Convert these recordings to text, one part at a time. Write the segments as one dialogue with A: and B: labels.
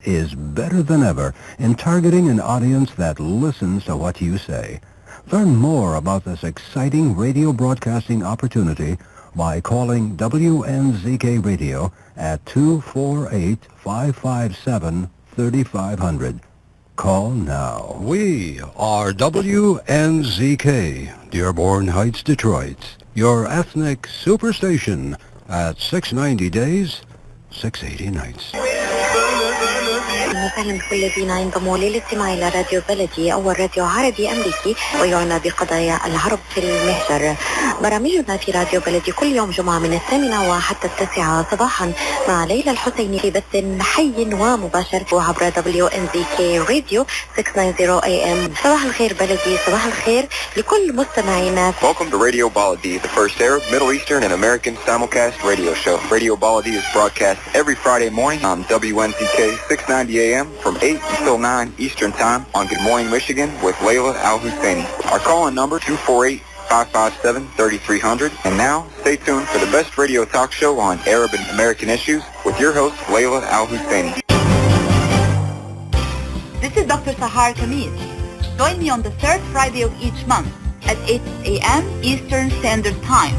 A: is better than ever in targeting an audience that listens to what you say. Learn more about this exciting radio broadcasting opportunity by calling WNZK Radio at 248-557-3500. Call now. We are WNZK, Dearborn Heights, Detroit, your ethnic superstation at 690 days, 680 nights.
B: مثلا كل الذين ينضموا للاستماع إلى راديو بلدي أول راديو عربي أمريكي ويعنى بقضايا العرب في المهجر. برامجنا في راديو بلدي كل يوم جمعة من 8 وحتى 9 صباحا مع ليلى الحسيني في بث حي ومباشر عبر WNZK راديو 690 AM. صباح الخير بلدي، صباح الخير لكل مستمعينا.
C: Welcome to Radio Baladi, the first Arab, Middle Eastern, and American simulcast radio show. Radio Baladi is broadcast every Friday morning on WNZK 690 AM from 8 until 9 Eastern Time on Good Morning Michigan with Layla Al-Husseini. Our call-in number 248-557-3300. And now, stay tuned for the best radio talk show on Arab and American issues with your host, Layla Al-Husseini.
D: This is Dr. Sahar Khamis. Join me on the third Friday of each month at 8 a.m. Eastern Standard Time.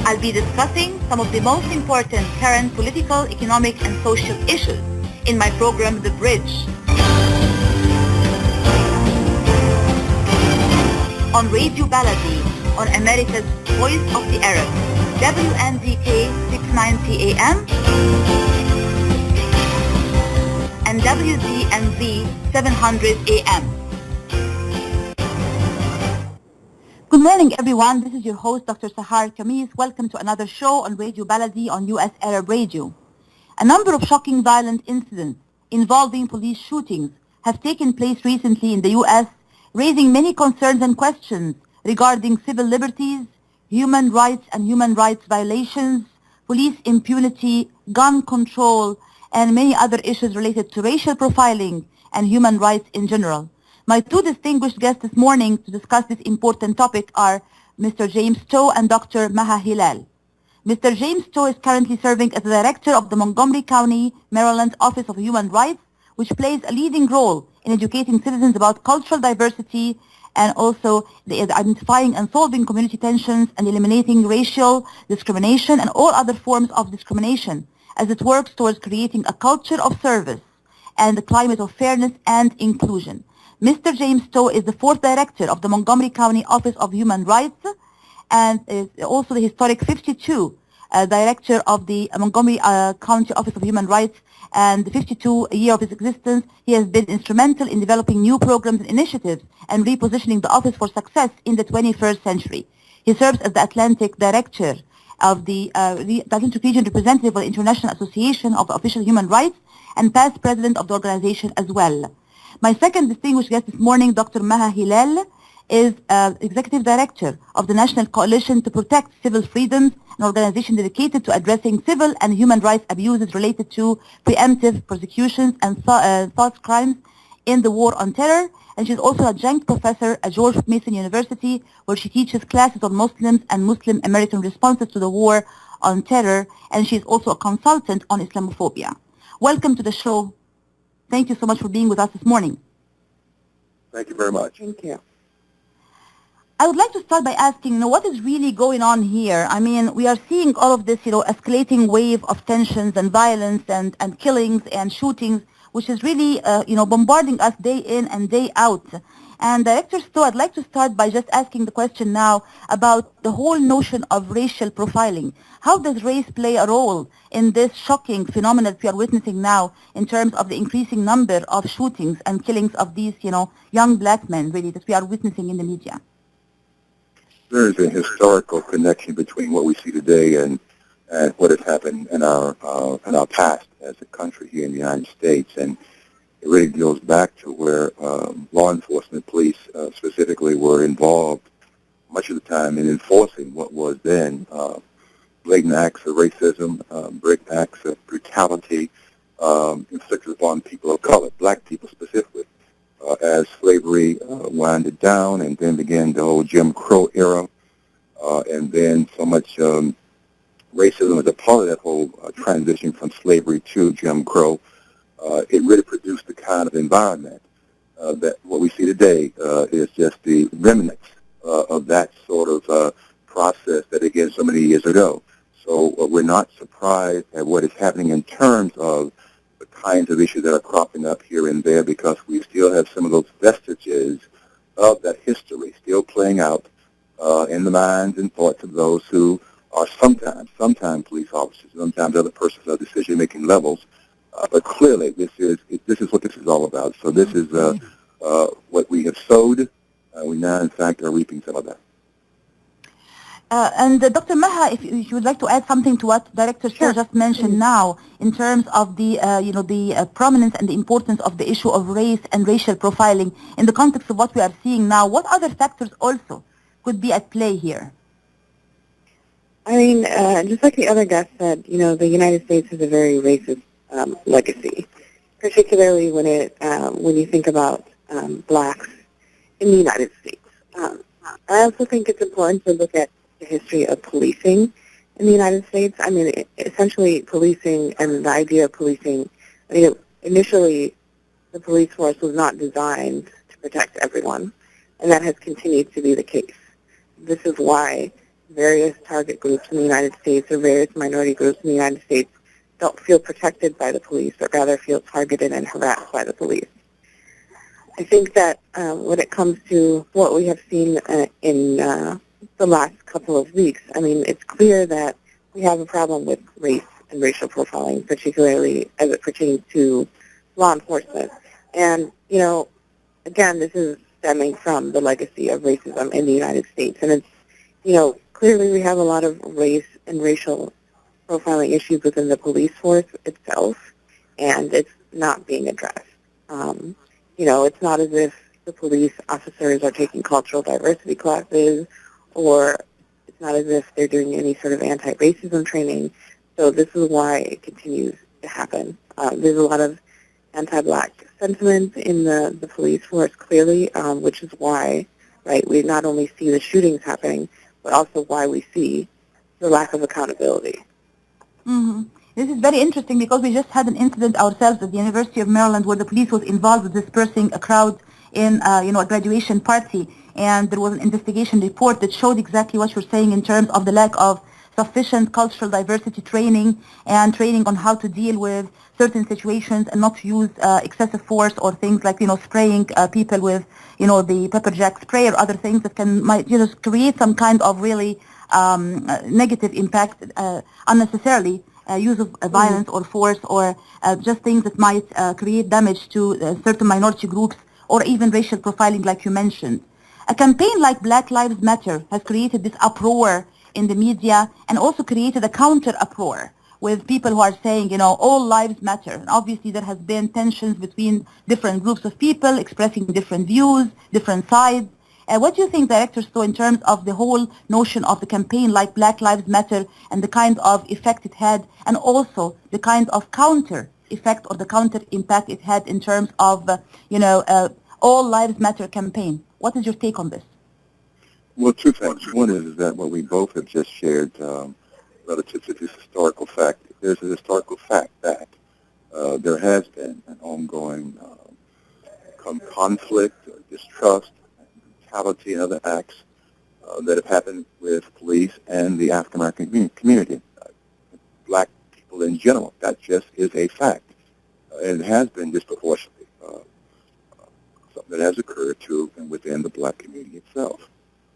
D: I'll be discussing some of the most important current political, economic, and social issues in my program, The Bridge. On Radio Baladi, on America's Voice of the Arab, WNZK 690 AM and wdmv 700 AM. Good morning, everyone. This is your host, Dr. Sahar Khamis. Welcome to another show on Radio Baladi on U.S. Arab Radio. A number of shocking violent incidents involving police shootings have taken place recently in the U.S., raising many concerns and questions regarding civil liberties, human rights and human rights violations, police impunity, gun control, and many other issues related to racial profiling and human rights in general. My two distinguished guests this morning to discuss this important topic are Mr. James Stowe and Dr. Maha Hilal. Mr. James Stowe is currently serving as the director of the Montgomery County, Maryland Office of Human Rights, which plays a leading role in educating citizens about cultural diversity and also identifying and solving community tensions and eliminating racial discrimination and all other forms of discrimination as it works towards creating a culture of service and a climate of fairness and inclusion. Mr. James Stowe is the fourth director of the Montgomery County Office of Human Rights and is also the historic 52 director of the Montgomery County Office of Human Rights, and the 52 year of his existence, he has been instrumental in developing new programs and initiatives and repositioning the office for success in the 21st century. He serves as the Atlantic Director of the Atlantic Region Representative of the International Association of Official Human Rights and past president of the organization as well. My second distinguished guest this morning, Dr. Maha Hilal, is Executive Director of the National Coalition to Protect Civil Freedoms, an organization dedicated to addressing civil and human rights abuses related to preemptive prosecutions and thought crimes in the war on terror. And she's also adjunct professor at George Mason University, where she teaches classes on Muslims and Muslim American responses to the war on terror. And she's also a consultant on Islamophobia. Welcome to the show. Thank you so much for being with us this morning.
E: Thank you very much.
B: Thank you.
D: I would like to start by asking, what is really going on here? I mean, we are seeing all of this, escalating wave of tensions and violence and killings and shootings, which is really, bombarding us day in and day out. And Director Stowe, I'd like to start by just asking the question now about the whole notion of racial profiling. How does race play a role in this shocking phenomenon that we are witnessing now in terms of the increasing number of shootings and killings of these, young black men, really, that we are witnessing in the media?
E: There is a historical connection between what we see today and what has happened in our past as a country here in the United States, and it really goes back to where law enforcement, police specifically, were involved much of the time in enforcing what was then blatant acts of racism, blatant acts of brutality inflicted upon people of color, black people specifically. As slavery winded down and then began the whole Jim Crow era, and then so much racism as a part of that whole transition from slavery to Jim Crow. It really produced the kind of environment that what we see today is just the remnants of that sort of process that began so many years ago. So we're not surprised at what is happening in terms of the kinds of issues that are cropping up here and there, because we still have some of those vestiges of that history still playing out in the minds and thoughts of those who are sometimes police officers, sometimes other persons at decision-making levels. But clearly, this is what this is all about. So this is what we have sowed. We now, in fact, are reaping some of that.
D: And Dr. Maha, if you would like to add something to what Director Stowe just mentioned now, in terms of the prominence and the importance of the issue of race and racial profiling in the context of what we are seeing now, what other factors also could be at play here?
B: I mean, just like the other guest said, the United States has a very racist legacy, particularly when you think about blacks in the United States. I also think it's important to look at the history of policing in the United States. I mean, essentially policing and the idea of policing, initially the police force was not designed to protect everyone, and that has continued to be the case. This is why various target groups in the United States or various minority groups in the United States don't feel protected by the police, but rather feel targeted and harassed by the police. I think that when it comes to what we have seen in the last couple of weeks, I mean, it's clear that we have a problem with race and racial profiling, particularly as it pertains to law enforcement. And, again, this is stemming from the legacy of racism in the United States. And it's, clearly we have a lot of race and racial profiling issues within the police force itself, and it's not being addressed. It's not as if the police officers are taking cultural diversity classes, or it's not as if they're doing any sort of anti-racism training. So this is why it continues to happen. There's a lot of anti-black sentiment in the police force, clearly, which is why, right, we not only see the shootings happening, but also why we see the lack of accountability.
D: Mm-hmm. This is very interesting because we just had an incident ourselves at the University of Maryland where the police was involved with dispersing a crowd in, a graduation party, and there was an investigation report that showed exactly what you're saying in terms of the lack of sufficient cultural diversity training and training on how to deal with certain situations and not to use excessive force or things like, spraying people with, the pepper jack spray or other things that might create some kind of really negative impact unnecessarily. Use of violence or force, or just things that might create damage to certain minority groups, or even racial profiling like you mentioned. A campaign like Black Lives Matter has created this uproar in the media and also created a counter uproar with people who are saying, all lives matter. And obviously there has been tensions between different groups of people expressing different views, different sides. What do you think, Director Stowe, in terms of the whole notion of the campaign like Black Lives Matter and the kind of effect it had, and also the kind of counter effect or the counter impact it had in terms of, All Lives Matter campaign? What is your take on this?
E: Well, two things. One is that what we both have just shared relative to this historical fact. There's a historical fact that there has been an ongoing conflict, distrust, brutality, and other acts that have happened with police and the African American community, black people in general. That just is a fact, and it has been disproportionately something that has occurred to and within the black community itself.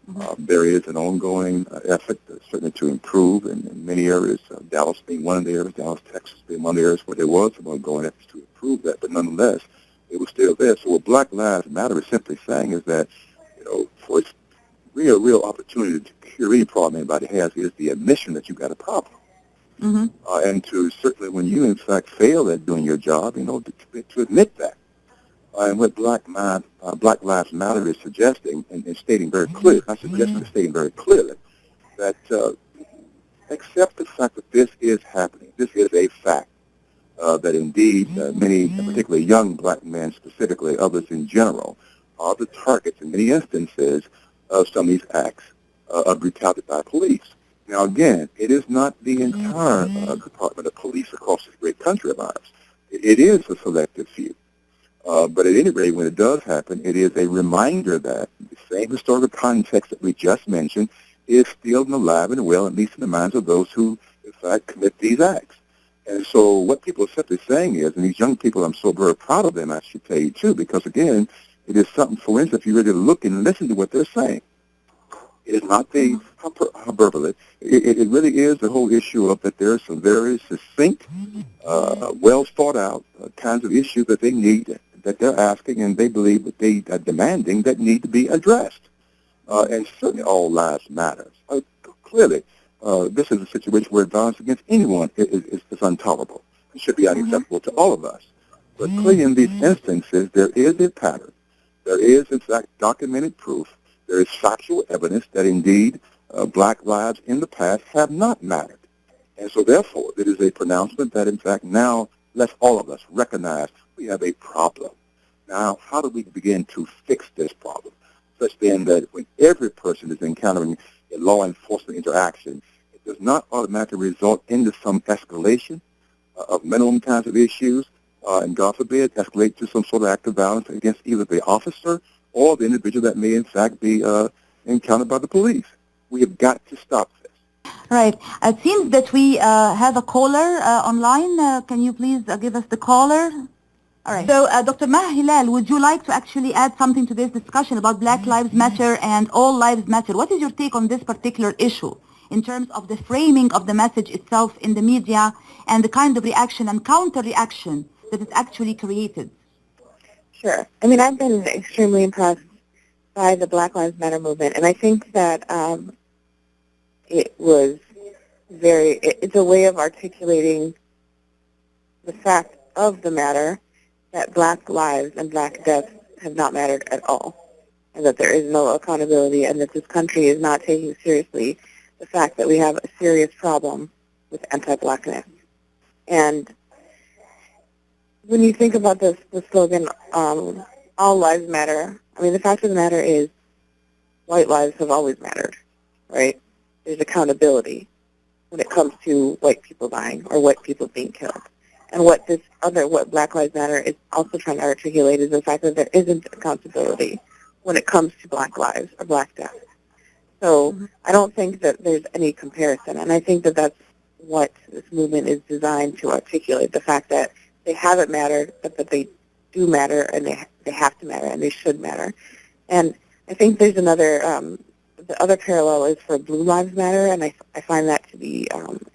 E: Mm-hmm. There is an ongoing effort, certainly, to improve in many areas. Dallas being one of the areas, Dallas, Texas being one of the areas where there was some ongoing efforts to improve that, but nonetheless, it was still there. So what Black Lives Matter is simply saying is that, for its real opportunity to cure any problem anybody has is the admission that you've got a problem. Mm-hmm. And to certainly, when you in fact fail at doing your job, to admit that. And what Black Lives Matter is suggesting and stating very clearly, not suggesting, stating very clearly, that accept the fact that this is happening. This is a fact. That indeed many, particularly young black men specifically, others in general, are the targets in many instances of some of these acts. of brutality by police. Now, again, it is not the entire Department of Police across this great country of ours. It is a selective few. But at any rate, when it does happen, it is a reminder that the same historical context that we just mentioned is still alive and well, at least in the minds of those who, in fact, commit these acts. And so what people are simply saying is, and these young people, I'm so very proud of them, I should tell you, too, because, again, it is something, for instance, if you really look and listen to what they're saying. It is not the hyperbole. It really is the whole issue of that there are some very succinct, well thought out kinds of issues that they need, that they're asking, and they believe that they are demanding that need to be addressed. And certainly all lives matter. Clearly, this is a situation where violence against anyone is intolerable. It should be unacceptable to all of us. But clearly in these instances, there is a pattern. There is, in fact, documented proof. There is factual evidence that indeed black lives in the past have not mattered. And so therefore, it is a pronouncement that in fact now let's all of us recognize we have a problem. Now, how do we begin to fix this problem? Such then that when every person is encountering a law enforcement interaction, it does not automatically result into some escalation of minimum kinds of issues, and God forbid, escalate to some sort of act of violence against either the officer or the individual that may in fact be encountered by the police. We have got to stop this.
D: Right. It seems that we have a caller online. Can you please give us the caller? All right. So, Dr. Maha Hilal, would you like to actually add something to this discussion about Black Lives Matter and All Lives Matter? What is your take on this particular issue in terms of the framing of the message itself in the media and the kind of reaction and counter-reaction that it actually created?
B: Sure. I mean, I've been extremely impressed by the Black Lives Matter movement, and I think that it's a way of articulating the fact of the matter that black lives and black deaths have not mattered at all, and that there is no accountability, and that this country is not taking seriously the fact that we have a serious problem with anti-blackness. And when you think about the slogan, all lives matter, I mean, the fact of the matter is white lives have always mattered, right? There's accountability when it comes to white people dying or white people being killed. And what Black Lives Matter is also trying to articulate is the fact that there isn't accountability when it comes to black lives or black deaths. So I don't think that there's any comparison, and I think that that's what this movement is designed to articulate, the fact that they haven't mattered, but that they do matter, and they have to matter, and they should matter. And I think there's another, the other parallel is for Blue Lives Matter, and I find that to be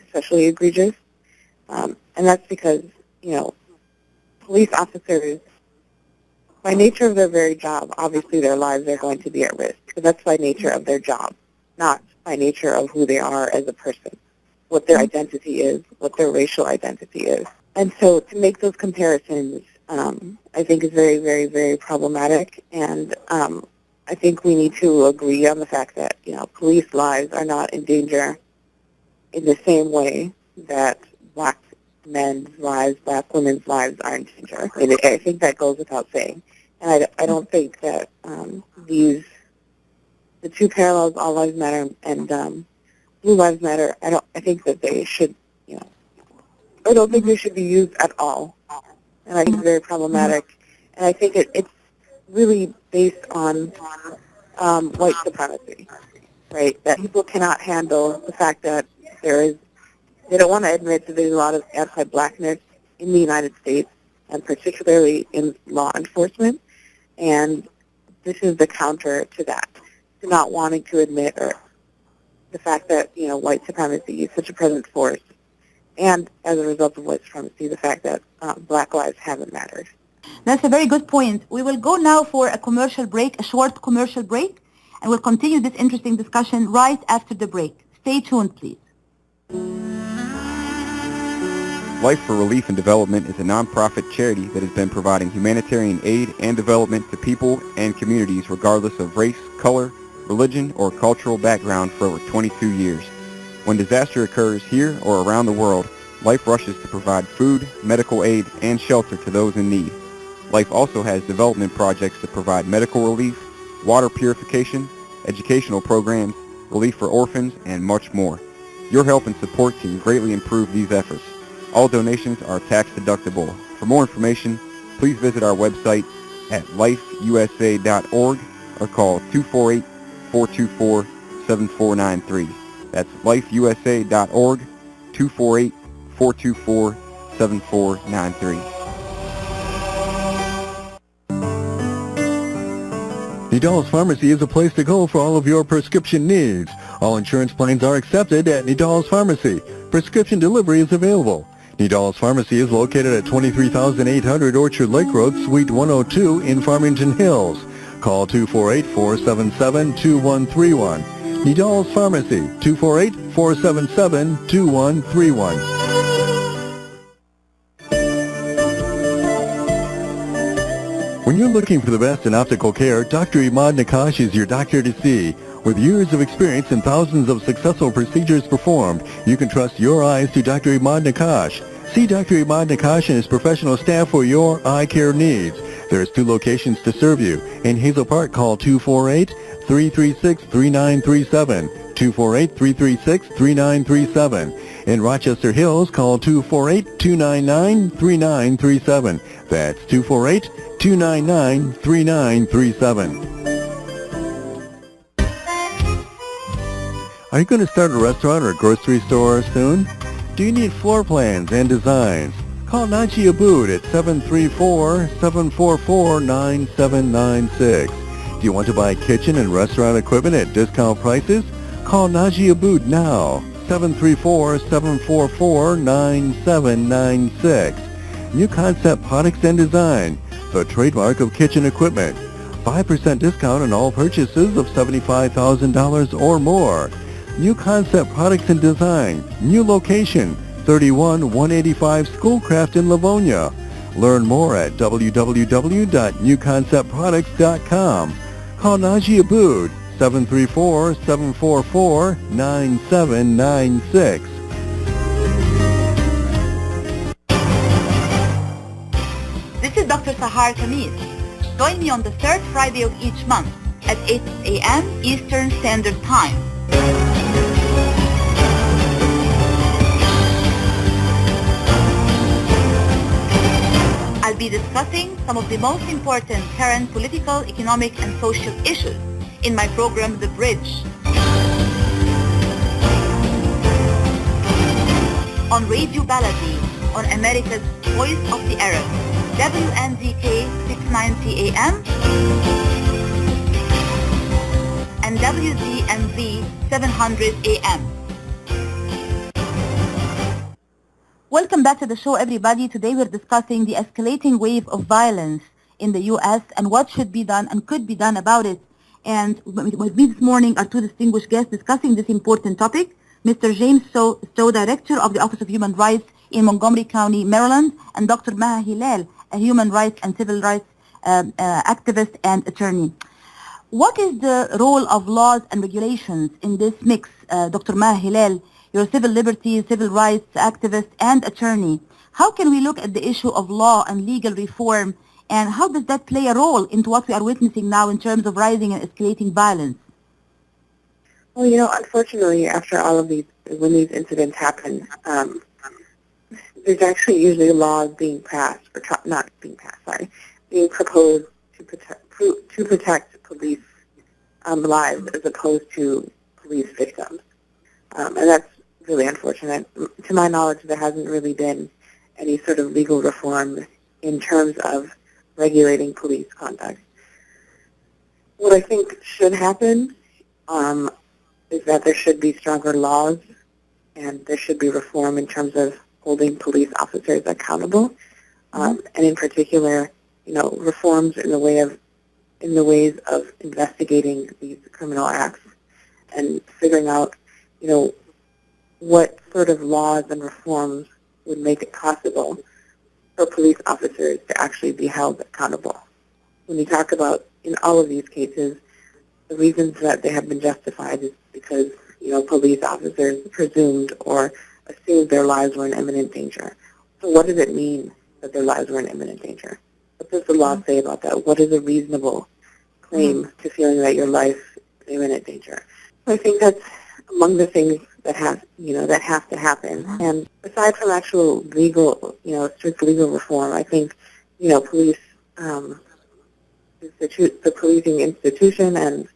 B: especially egregious. And that's because, police officers, by nature of their very job, obviously their lives are going to be at risk. But that's by nature of their job, not by nature of who they are as a person, what their identity is, what their racial identity is. And so to make those comparisons, I think is very, very, very problematic. And I think we need to agree on the fact that, police lives are not in danger in the same way that black men's lives, black women's lives are in danger. I think that goes without saying. And I don't think that the two parallels, All Lives Matter and Blue Lives Matter, I think that they should, I don't think they should be used at all. And I think it's very problematic. And I think it's really based on white supremacy, right? That people cannot handle the fact that they don't want to admit that there's a lot of anti-blackness in the United States, and particularly in law enforcement. And this is the counter to that, to not wanting to admit the fact that, white supremacy is such a present force. And as a result of white supremacy, the fact that black lives haven't mattered.
D: That's a very good point. We will go now for a commercial break, a short commercial break, and we'll continue this interesting discussion right after the break. Stay tuned, please.
C: Life for Relief and Development is a nonprofit charity that has been providing humanitarian aid and development to people and communities regardless of race, color, religion, or cultural background for over 22 years. When disaster occurs here or around the world, Life rushes to provide food, medical aid, and shelter to those in need. Life also has development projects to provide medical relief, water purification, educational programs, relief for orphans, and much more. Your help and support can greatly improve these efforts. All donations are tax deductible. For more information, please visit our website at lifeusa.org or call 248-424-7493. That's lifeusa.org, 248-424-7493.
A: Nidal's Pharmacy is a place to go for all of your prescription needs. All insurance plans are accepted at Nidal's Pharmacy. Prescription delivery is available. Nidal's Pharmacy is located at 23,800 Orchard Lake Road, Suite 102 in Farmington Hills. Call 248-477-2131. Nidal's Pharmacy, 248-477-2131. When you're looking for the best in optical care, Dr. Imad Nakash is your doctor to see. With years of experience and thousands of successful procedures performed, you can trust your eyes to Dr. Imad Nakash. See Dr. Imad Nakash and his professional staff for your eye care needs. There's 2 locations to serve you. In Hazel Park, call 248-336-3937. 248-336-3937. In Rochester Hills, call 248-299-3937. That's 248-299-3937. Are you going to start a restaurant or a grocery store soon? Do you need floor plans and designs? Call Naji Abood at 734-744-9796. Do you want to buy kitchen and restaurant equipment at discount prices? Call Naji Abood now, 734-744-9796. New Concept Products and Design, the trademark of kitchen equipment. 5% discount on all purchases of $75,000 or more. New Concept Products and Design, new location, 31185 Schoolcraft in Livonia. Learn more at www.newconceptproducts.com. Call Naji Abood, 734-744-9796.
D: This is Dr. Sahar Khamis. Join me on the third Friday of each month at 8 a.m. Eastern Standard Time. I'll be discussing some of the most important current political, economic, and social issues in my program, The Bridge. On Radio Baladi, on America's Voice of the Arab, wnzk 690 AM and wdmv 700 AM. Welcome back to the show, everybody. Today we're discussing the escalating wave of violence in the U.S. and what should be done and could be done about it. And with me this morning are 2 distinguished guests discussing this important topic. Mr. James Stowe, Director of the Office of Human Rights in Montgomery County, Maryland, and Dr. Maha Hilal, a human rights and civil rights activist and attorney. What is the role of laws and regulations in this mix, Dr. Maha Hilal? You're a civil liberties, civil rights activist and attorney. How can we look at the issue of law and legal reform, and how does that play a role into what we are witnessing now in terms of rising and escalating violence?
F: Well, unfortunately, after all of these, when these incidents happen, there's actually usually laws being passed, or not being passed, being proposed to protect police lives as opposed to police victims. And that's really unfortunate. To my knowledge, there hasn't really been any sort of legal reform in terms of regulating police conduct. What I think should happen is that there should be stronger laws and there should be reform in terms of holding police officers accountable, and in particular, reforms in the ways of investigating these criminal acts and figuring out, what sort of laws and reforms would make it possible for police officers to actually be held accountable. When we talk about, in all of these cases, the reasons that they have been justified is because, police officers presumed or assumed their lives were in imminent danger. So what does it mean that their lives were in imminent danger? What does the law say about that? What is a reasonable claim to feeling that your life is in imminent danger? I think that's among the things that have to happen. And aside from actual legal, strict legal reform, I think, police, the policing institution and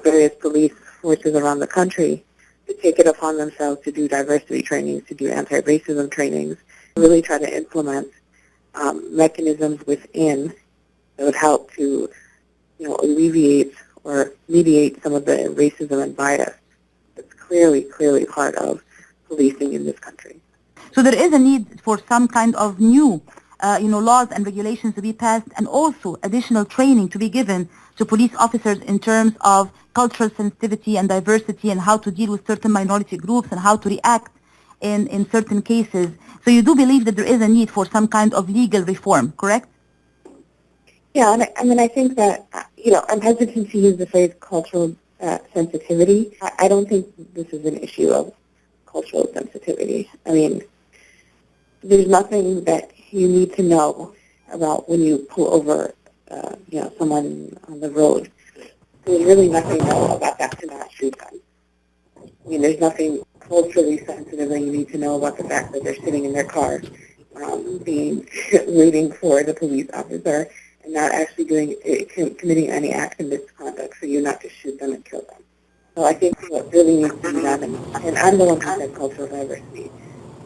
F: various police forces around the country to take it upon themselves to do diversity trainings, to do anti-racism trainings, really try to implement mechanisms within that would help to, alleviate or mediate some of the racism and bias that's clearly part of policing in this country.
D: So there is a need for some kind of new, laws and regulations to be passed, and also additional training to be given to police officers in terms of cultural sensitivity and diversity and how to deal with certain minority groups and how to react in certain cases. So you do believe that there is a need for some kind of legal reform, correct?
F: Yeah, and I think that, I'm hesitant to use the phrase cultural sensitivity. I don't think this is an issue of cultural sensitivity. I mean, there's nothing that you need to know about when you pull over, someone on the road. There's really nothing to know about that to not shoot them. I mean, there's nothing culturally sensitive that you need to know about the fact that they're sitting in their car, waiting for the police officer and not actually committing any act of misconduct for you not to shoot them and kill them. So I think what really needs to be done, and I'm the one who said cultural diversity,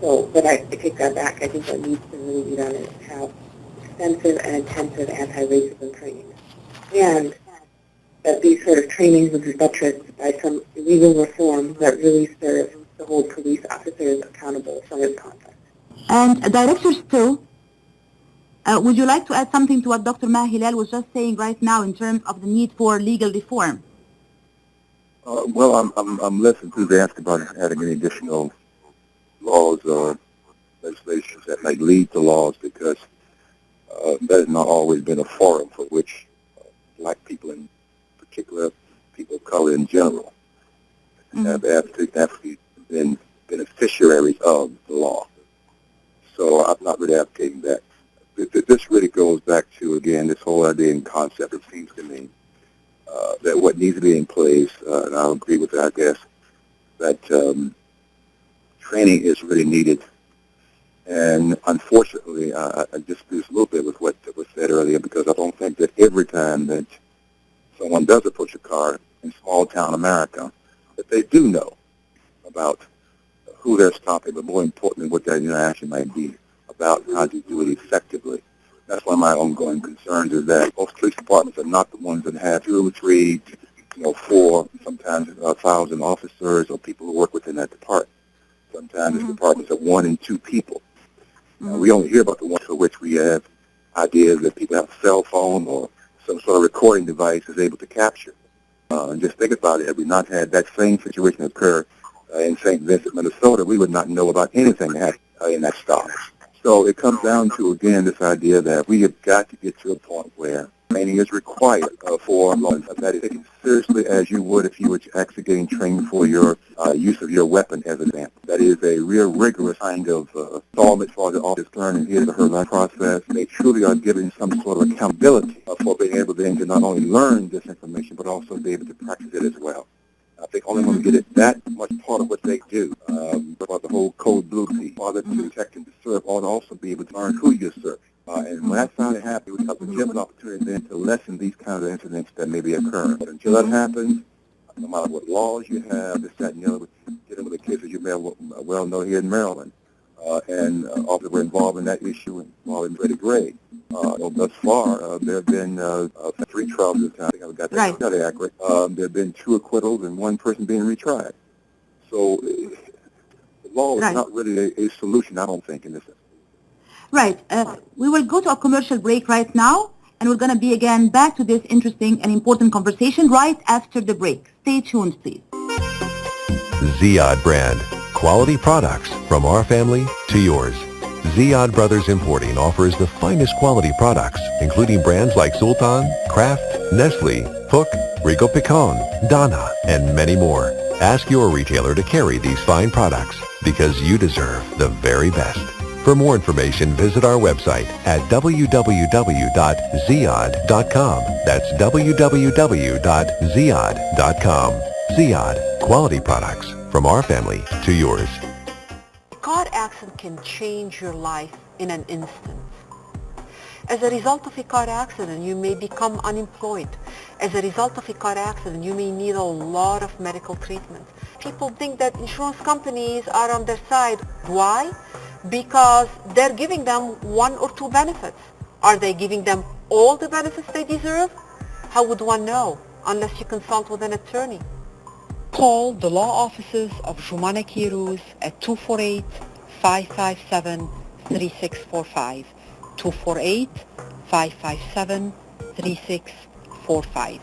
F: but I take that back. I think what needs to really be done is have extensive and intensive anti-racism training. And that these sort of trainings would be buttressed by some legal reform that really serves to hold police officers accountable for misconduct.
D: And Director Stowe, would you like to add something to what Dr. Maha Hilal was just saying right now in terms of the need for legal reform?
E: Well, I'm less enthusiastic about adding any additional laws or legislation that might lead to laws, because that has not always been a forum for which black people in particular, people of color in general, have actually been beneficiaries of the law. So I'm not really advocating that. This really goes back to, again, this whole idea and concept, it seems to me, that what needs to be in place, and I'll agree with that, I guess, that training is really needed. And unfortunately, I disagree a little bit with what was said earlier, because I don't think that every time that someone does approach a car in small-town America, that they do know about who they're stopping, but more importantly, what that interaction might be about, how to do it effectively. That's one of my ongoing concerns, is that most police departments are not the ones that have 2 or 3, 4, sometimes 1,000 officers or people who work within that department. Sometimes it's departments of 1 and 2 people. We only hear about the ones for which we have ideas that people have a cell phone or some sort of recording device is able to capture. And just think about it, had we not had that same situation occur in St. Vincent, Minnesota, we would not know about anything that happened in that stop. So it comes down to, again, this idea that we have got to get to a point where training is required for law enforcement. That is taken seriously as you would if you were actually getting trained for your use of your weapon, as an example. That is a real rigorous kind of installment for the officer to learn in his or her life process. They truly are given some sort of accountability for being able then to not only learn this information, but also be able to practice it as well. I think only when we get it that much part of what they do, about the whole code blue piece, other to detect and to serve, ought to also be able to learn who you're serving. And when that's finally happens, we have a legitimate opportunity then to lessen these kinds of incidents that may be occurring. But until that happens, no matter what laws you have, this, that, and the other, dealing with the cases you may well know here in Maryland, and often we're involved in that issue involving Freddie Gray. Thus far, there have been 3 trials this time. I think I've got that study accurate. There have been 2 acquittals and 1 person being retried. So the law is not really a solution, I don't think, in this instance.
D: Right. We will go to a commercial break right now, and we're going to be again back to this interesting and important conversation right after the break. Stay tuned, please.
G: Ziyad brand. Quality products from our family to yours. Ziyad Brothers Importing offers the finest quality products, including brands like Sultan, Kraft, Nestle, Hook, Rico Picon, Donna, and many more. Ask your retailer to carry these fine products, because you deserve the very best. For more information, visit our website at www.ziyad.com. That's www.ziyad.com. Ziyad, quality products from our family to yours.
H: Car accident can change your life in an instant. As a result of a car accident, you may become unemployed. As a result of a car accident, you may need a lot of medical treatment. People think that insurance companies are on their side. Why? Because they're giving them one or two benefits. Are they giving them all the benefits they deserve? How would one know unless you consult with an attorney? Call the law offices of Jumana Kiruz at 248-557-3645. 248-557-3645.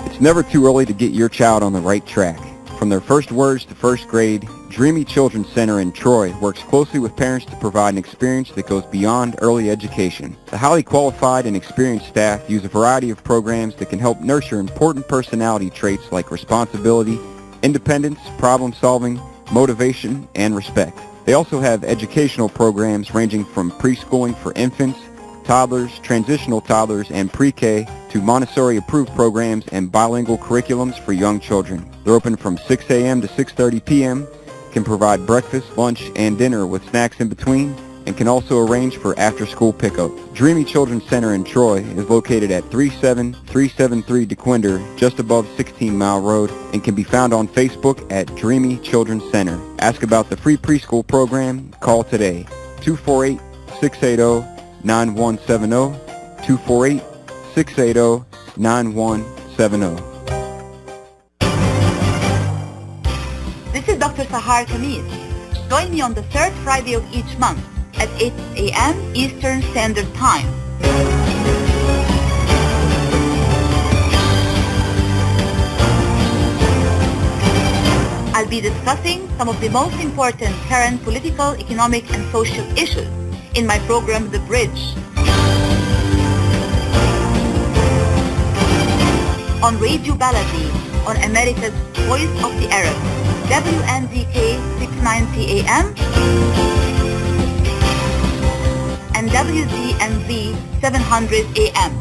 C: It's never too early to get your child on the right track. From their first words to first grade, Dreamy Children's Center in Troy works closely with parents to provide an experience that goes beyond early education. The highly qualified and experienced staff use a variety of programs that can help nurture important personality traits like responsibility, independence, problem solving, motivation, and respect. They also have educational programs ranging from preschooling for infants, toddlers, transitional toddlers, and pre-K to Montessori-approved programs and bilingual curriculums for young children. They're open from 6 a.m. to 6:30 p.m., can provide breakfast, lunch, and dinner with snacks in between, and can also arrange for after-school pickup. Dreamy Children's Center in Troy is located at 37373 DeQuinder, just above 16 Mile Road, and can be found on Facebook at Dreamy Children's Center. Ask about the free preschool program. Call today, 248-680-9170, 248-680-9170.
D: This is Dr. Sahar Khamis. Join me on the third Friday of each month at 8 a.m. Eastern Standard Time. I'll be discussing some of the most important current political, economic, and social issues in my program, The Bridge. On Radio Baladi, on America's Voice of the Arabs, WNZK 690 AM and wdmv 700 AM.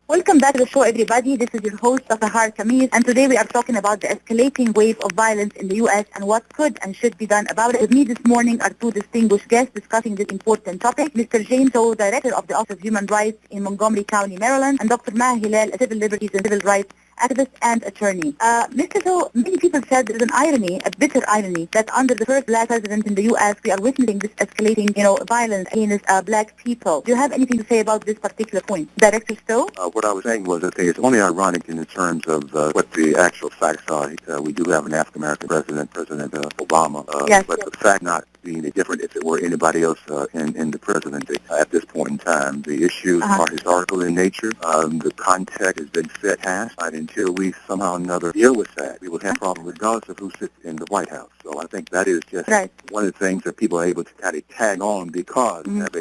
D: Welcome back to the show, everybody. This is your host, Sahar Khamis, and today we are talking about the escalating wave of violence in the U.S. and what could and should be done about it. With me this morning are two distinguished guests discussing this important topic. Mr. James O, Director of the Office of Human Rights in Montgomery County, Maryland, and Dr. Maha Hilal, a civil liberties and civil rights activist and attorney. Mr. So, many people said there's an irony, a bitter irony, that under the first black president in the U.S., we are witnessing this escalating, violence against black people. Do you have anything to say about this particular point? Director Stowe?
E: What I was saying was that it's only ironic in terms of what the actual facts are. We do have an African-American president, President Obama,
D: Yes.
E: But the fact not being different if it were anybody else in the presidency at this point in time. The issues are historical in nature. The context has been set past, and until we somehow or another deal with that, we will have problems regardless of who sits in the White House. So I think that is just one of the things that people are able to kind of tag on because we have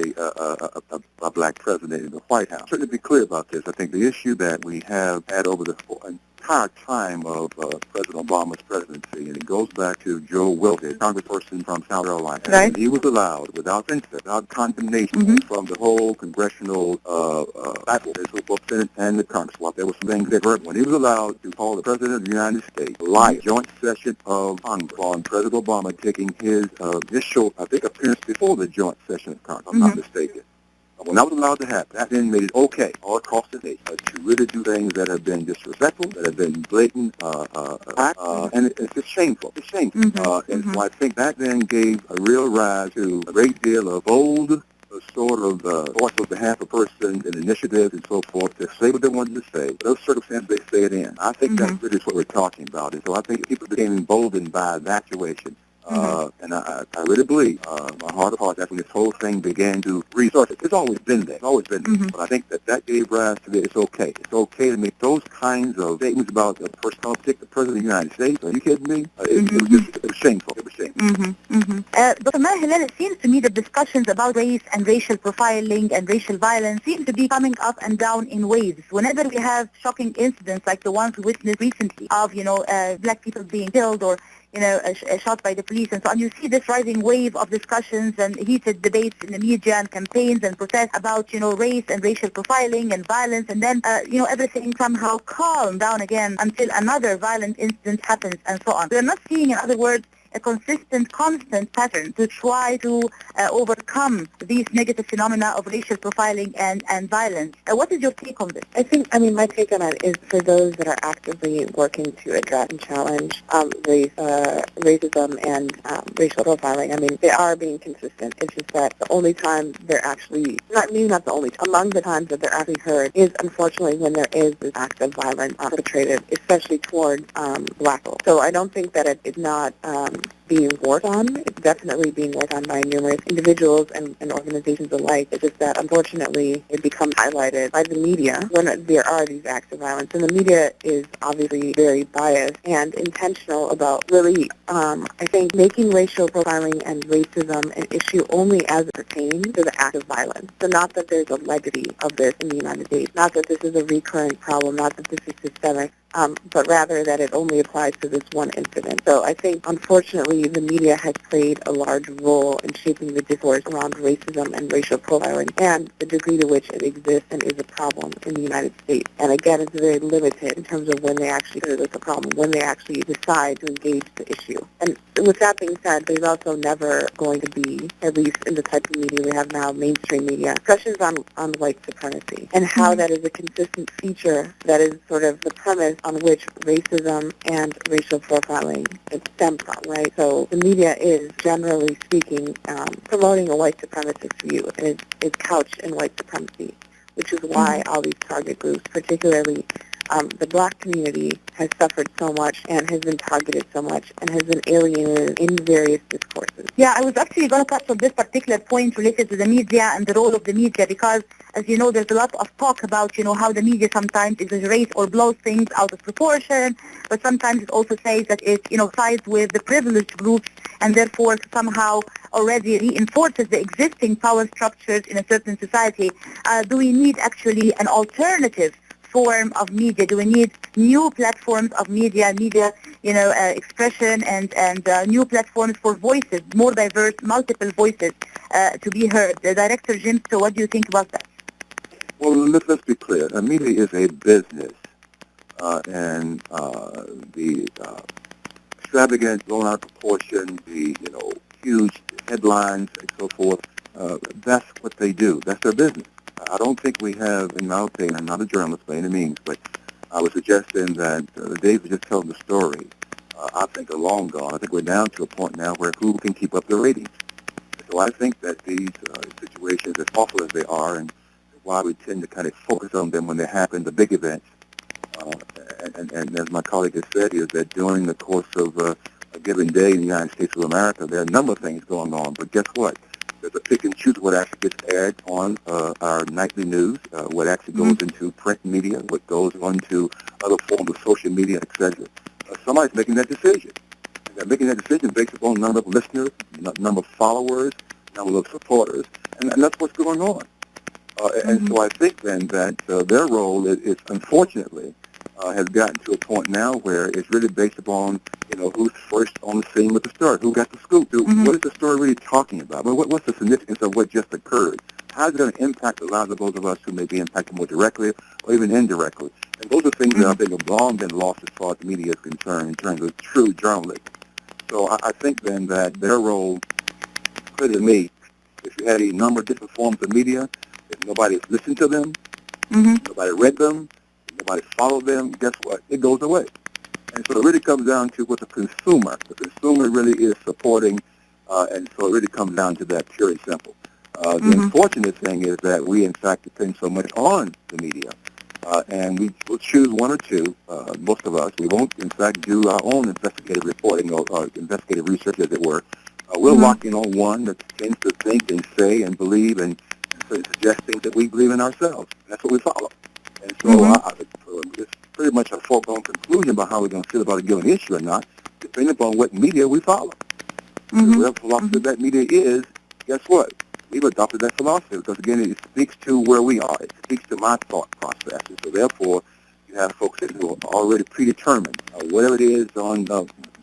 E: a black president in the White House. Certainly be clear about this. I think the issue that we have had over the entire time of President Obama's presidency, and it goes back to Joe Wilson, congressperson from South Carolina.
D: Right.
E: And he was allowed, without censure, without condemnation from the whole congressional faculty, both Senate and the Congress. While there were some things that hurt when he was allowed to call the President of the United States live joint session of Congress on President Obama taking his initial, I think, appearance before the joint session of Congress, if I'm not mistaken. When that was allowed to happen, that then made it okay all across the nation to really do things that have been disrespectful, that have been blatant, and it's just shameful. It's shameful. And so I think that then gave a real rise to a great deal of bold sort of voice on behalf of persons and initiatives and so forth to say what they wanted to say. Those circumstances they say it in. I think that's really what we're talking about. And so I think people became emboldened by that situation. And I really believe, my heart of hearts, that's when this whole thing began to resurface. It's always been there. It's always been there. But I think that gave rise to it. It's okay. It's okay to make those kinds of statements about a person, the President of the United States. Are you kidding me? It was shameful. It was shameful.
D: Dr. Maha Hilal, it seems to me that discussions about race and racial profiling and racial violence seem to be coming up and down in waves. Whenever we have shocking incidents like the ones we witnessed recently of, black people being killed or, shot by the police and so on. You see this rising wave of discussions and heated debates in the media and campaigns and protests about, race and racial profiling and violence, and then, everything somehow calmed down again until another violent incident happens and so on. We are not seeing, in other words, a consistent, constant pattern to try to overcome these negative phenomena of racial profiling and violence. What is your take on this?
F: My take on it is for those that are actively working to address and challenge racism and racial profiling. They are being consistent. It's just that the only time they're actually, not the only, among the times that they're actually heard is unfortunately when there is this act of violence perpetrated, especially toward black folks. So I don't think that it is not being worked on. It's definitely being worked on by numerous individuals and organizations alike. It's just that, unfortunately, it becomes highlighted by the media when there are these acts of violence. And the media is obviously very biased and intentional about really, making racial profiling and racism an issue only as it pertains to the act of violence. So not that there's a legacy of this in the United States, not that this is a recurrent problem, not that this is systemic, but rather that it only applies to this one incident. So I think, unfortunately, the media has played a large role in shaping the discourse around racism and racial profiling and the degree to which it exists and is a problem in the United States. And again, it's very limited in terms of when they actually consider this a problem, when they actually decide to engage the issue. And with that being said, there's also never going to be, at least in the type of media we have now, mainstream media, discussions on white supremacy and how that is a consistent feature that is sort of the premise on which racism and racial profiling stem from, right? So the media is, generally speaking, promoting a white supremacist view, and it's couched in white supremacy, which is why all these target groups, particularly the black community, has suffered so much and has been targeted so much and has been alienated in various discourses.
D: Yeah, I was actually going to touch on this particular point related to the media and the role of the media because, as you know, there's a lot of talk about, how the media sometimes exaggerates or blows things out of proportion, but sometimes it also says that it, sides with the privileged groups and therefore somehow already reinforces the existing power structures in a certain society. Do we need actually an alternative form of media? Do we need new platforms of media expression and new platforms for voices, more diverse, multiple voices to be heard? The Director Jim, so what do you think about that?
E: Well, let's be clear. Media is a business, and the extravagant, blown out of proportion, the huge headlines and so forth, that's what they do. That's their business. I don't think we have, in my opinion, I'm not a journalist by any means, but I was suggesting that the days of just telling the story, I think, are long gone. I think we're down to a point now where who can keep up the ratings. So I think that these situations, as awful as they are, and why we tend to kind of focus on them when they happen, the big events, and as my colleague has said, is that during the course of a given day in the United States of America, there are a number of things going on, but guess what? There's a pick and choose what actually gets aired on our nightly news, what actually goes into print media, what goes onto other forms of social media, etc. Somebody's making that decision. And they're making that decision based upon the number of listeners, number of followers, number of supporters, and that's what's going on. And so I think then that their role is unfortunately has gotten to a point now where it's really based upon, who's first on the scene with the story, who got the scoop, what is the story really talking about? What's the significance of what just occurred? How is it going to impact the lives of those of us who may be impacted more directly or even indirectly? And those are things that I think have long been lost as far as the media is concerned in terms of true journalism. So I think then that their role, clear to me, if you had a number of different forms of media, if nobody listened to them, nobody read them, nobody followed them, guess what? It goes away. And so it really comes down to what the consumer really is supporting, and so it really comes down to that, pure and simple. The unfortunate thing is that we, in fact, depend so much on the media, and we will choose one or two, most of us. We won't, in fact, do our own investigative reporting or investigative research, as it were. We'll lock in on one that tends to think and say and believe and suggest things that we believe in ourselves. That's what we follow. And so it's pretty much a foregone conclusion about how we're going to feel about a given issue or not, depending upon what media we follow. Whatever philosophy that media is, guess what? We've adopted that philosophy because, again, it speaks to where we are. It speaks to my thought process. And so, therefore, you have folks who are already predetermined. Whatever it is on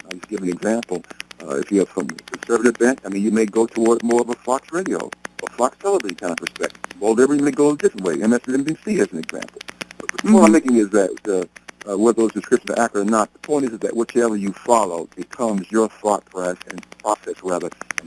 E: I'll just give an example. If you're from conservative bent, I mean, you may go toward more of a Fox Radio or Fox Television kind of perspective. Well, Liberty may go a different way, MSNBC as an example. But the point I'm making is that whether those descriptions are accurate or not, the point is that whichever you follow becomes your thought process, and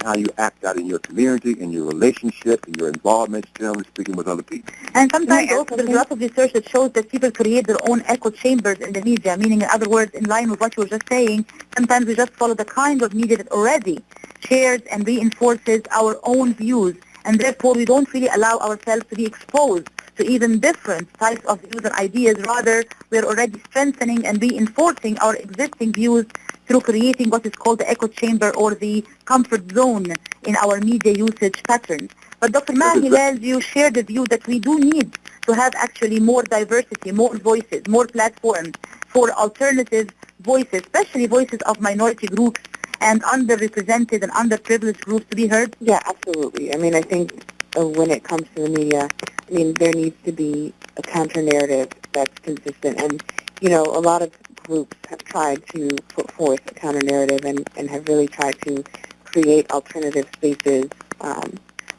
E: how you act out in your community, in your relationship, in your involvement, generally speaking, with other people.
D: And sometimes also there's a lot of research that shows that people create their own echo chambers in the media, meaning, in other words, in line with what you were just saying, sometimes we just follow the kind of media that already shares and reinforces our own views, and therefore we don't really allow ourselves to be exposed to even different types of views and ideas. Rather, we're already strengthening and reinforcing our existing views through creating what is called the echo chamber or the comfort zone in our media usage patterns. But Dr. Maha Hilal, you share the view that we do need to have actually more diversity, more voices, more platforms for alternative voices, especially voices of minority groups and underrepresented and underprivileged groups to be heard?
F: Yeah, absolutely. I mean, I think when it comes to the media, I mean, there needs to be a counter-narrative that's consistent. And, you know, a lot of groups have tried to put forth a counter-narrative and have really tried to create alternative spaces,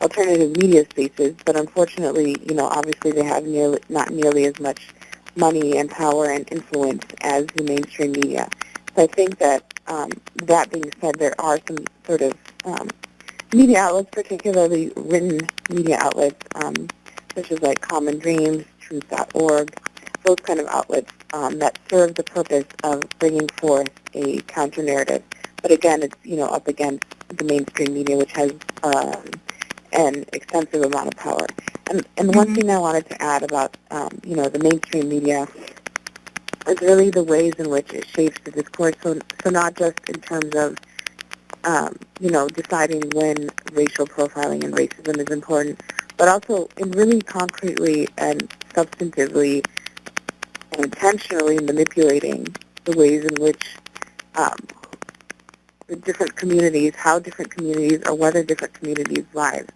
F: alternative media spaces. But unfortunately, you know, obviously they have not nearly as much money and power and influence as the mainstream media. So I think that, that being said, there are some sort of media outlets, particularly written media outlets, such as like Common Dreams, Truth.org, those kind of outlets that serve the purpose of bringing forth a counter-narrative. But again, it's, you know, up against the mainstream media, which has an extensive amount of power. And one thing I wanted to add about, you know, the mainstream media is really the ways in which it shapes the discourse. So not just in terms of, you know, deciding when racial profiling and racism is important, but also in really concretely and substantively and intentionally manipulating the ways in which the different communities, how different communities, or whether different communities' lives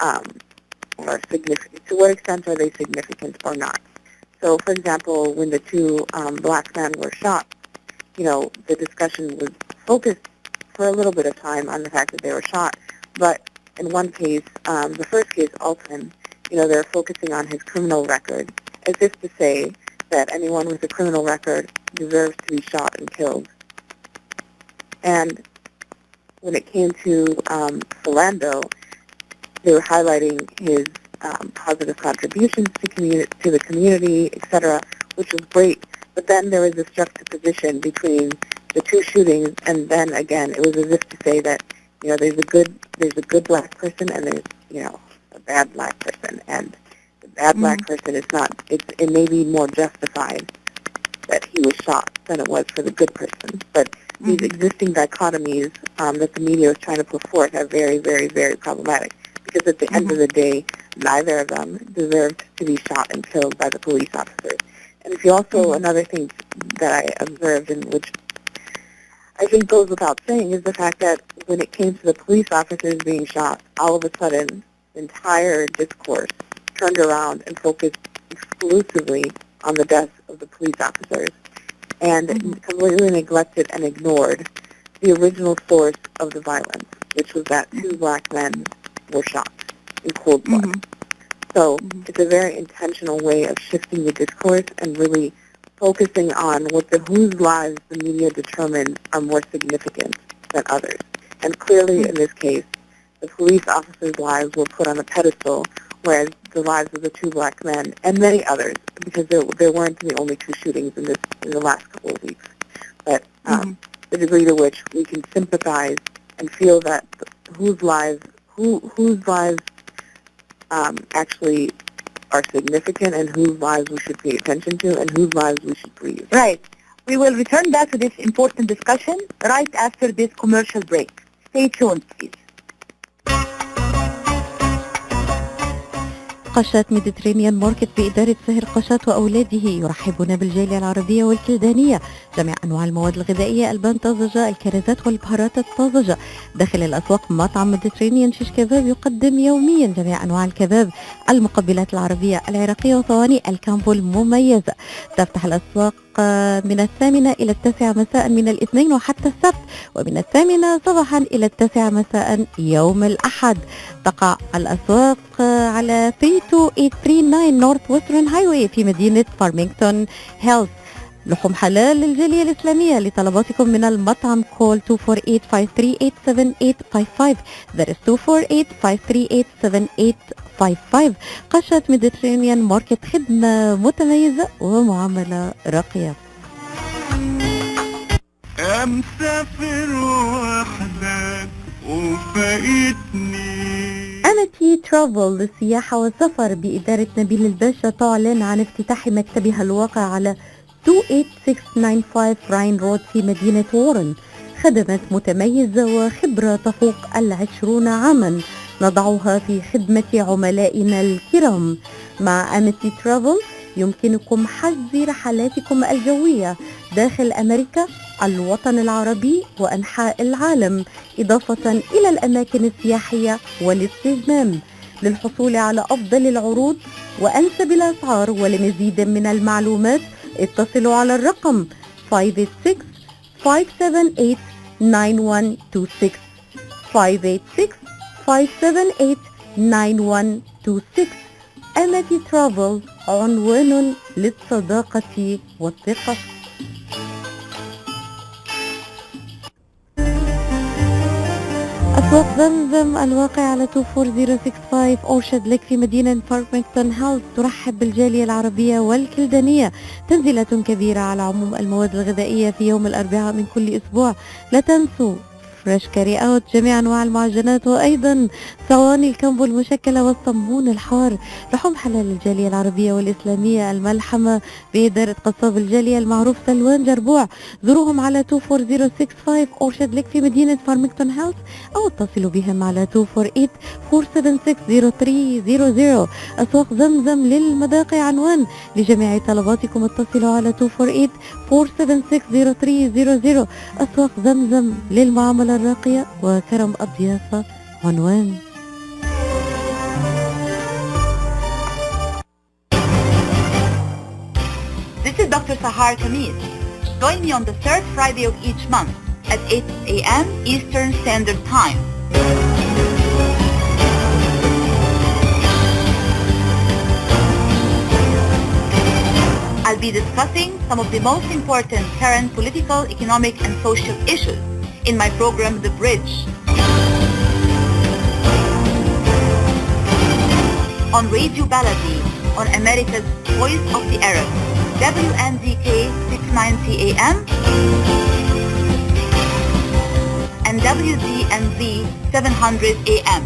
F: are significant. To what extent are they significant or not? So, for example, when the two black men were shot, you know, the discussion was focused for a little bit of time on the fact that they were shot. But in one case, the first case, Alton, you know, they're focusing on his criminal record, as if to say that anyone with a criminal record deserves to be shot and killed. And when it came to Philando, they were highlighting his positive contributions to the community, etc., which was great. But then there was this juxtaposition between the two shootings, and then again, it was as if to say that, you know, there's a good black person and there's, you know, a bad black person, and the bad black person is not. It may be more justified that he was shot than it was for the good person. But these existing dichotomies that the media was trying to put forth are very, very, very problematic, because at the end of the day, neither of them deserved to be shot and killed by the police officers. And if you also, another thing that I observed, and which I think goes without saying, is the fact that when it came to the police officers being shot, all of a sudden, the entire discourse turned around and focused exclusively on the deaths of the police officers, and completely neglected and ignored the original source of the violence, which was that two black men were shot in cold blood. So it's a very intentional way of shifting the discourse and really focusing on whose lives the media determines are more significant than others. And clearly in this case, the police officers' lives were put on a pedestal, whereas the lives of the two black men and many others, because there weren't the only two shootings in the last couple of weeks. But the degree to which we can sympathize and feel that whose lives actually are significant, and whose lives we should pay attention to, and whose lives we should grieve.
D: Right. We will return back to this important discussion right after this commercial break. Stay tuned, please.
I: قشات ميديترينيان ماركت بإدارة سهر قشات وأولاده يرحبون بالجالية العربية والكلدانية. جميع أنواع المواد الغذائية، البان طازجة، الكرزات والبهارات الطازجة. داخل الأسواق مطعم ميديترينيان شيش كباب يقدم يوميا جميع أنواع الكباب، المقبلات العربية العراقية وصواني الكامبو المميزة. تفتح الأسواق من 8 إلى 9 مساء من الاثنين وحتى السبت، ومن 8 صباحا إلى 9 مساء يوم الأحد. تقع الأسواق على 32839 نورث ويسترن هايواي في مدينة فارمينغتون هيلز. لحوم حلال للجالية الإسلامية. لطلباتكم من المطعم كول 248-538-7855. That is 248-538-7855. قشة ميديترينيان ماركت، خدمة متميزة ومعاملة راقية.
J: مسافر وحدك وفايتني.
I: أمتي ترافل للسياحة والسفر بإدارة نبيل الباشا تعلن عن افتتاح مكتبها الواقع على 28695 راين رود في مدينة وورن. خدمات متميزة وخبرة تفوق 20 عاما نضعها في خدمة عملائنا الكرام. مع أمتي ترافل يمكنكم حجز رحلاتكم الجوية داخل أمريكا، الوطن العربي وأنحاء العالم، إضافة إلى الأماكن السياحية والاستجمام. للحصول على أفضل العروض وأنسب الأسعار ولمزيد من المعلومات اتصلوا على الرقم 586-578-9126 586-578-9126. أمتي ترافل، عنوان للصداقة والثقة. أسواق زمزم الواقع على 24065 أورشاد ليك في مدينة فارمينغتون هيلز ترحب بالجالية العربية والكلدانية. تنزيلات كبيرة على عموم المواد الغذائية في يوم الأربعاء من كل أسبوع. لا تنسوا فريش كاري اوت، جميع انواع المعجنات، وايضا صواني الكمبو المشكله والصمون الحار. لحوم حلال الجاليه العربيه والاسلاميه الملحمه باداره قصاب الجاليه المعروف سلوان جربوع. زوروهم على 24065 اورشاد ليك في مدينه فارمينغتون هيلز، او اتصلوا بهم على 248-476-0300. اسواق زمزم للمذاق عنوان لجميع طلباتكم، اتصلوا على 248-476-0300. اسواق زمزم للمعامله الراقية وكرم الضيافة عنوان.
D: This is Dr. Sahar Khamis. Join me on the third Friday of each month at 8 a.m. Eastern Standard Time. I'll be discussing some of the most important current political, economic, and social issues in my program, The Bridge. On Radio Baladi, on America's Voice of the Arab, WNZK 690 AM and wdmv 700 AM.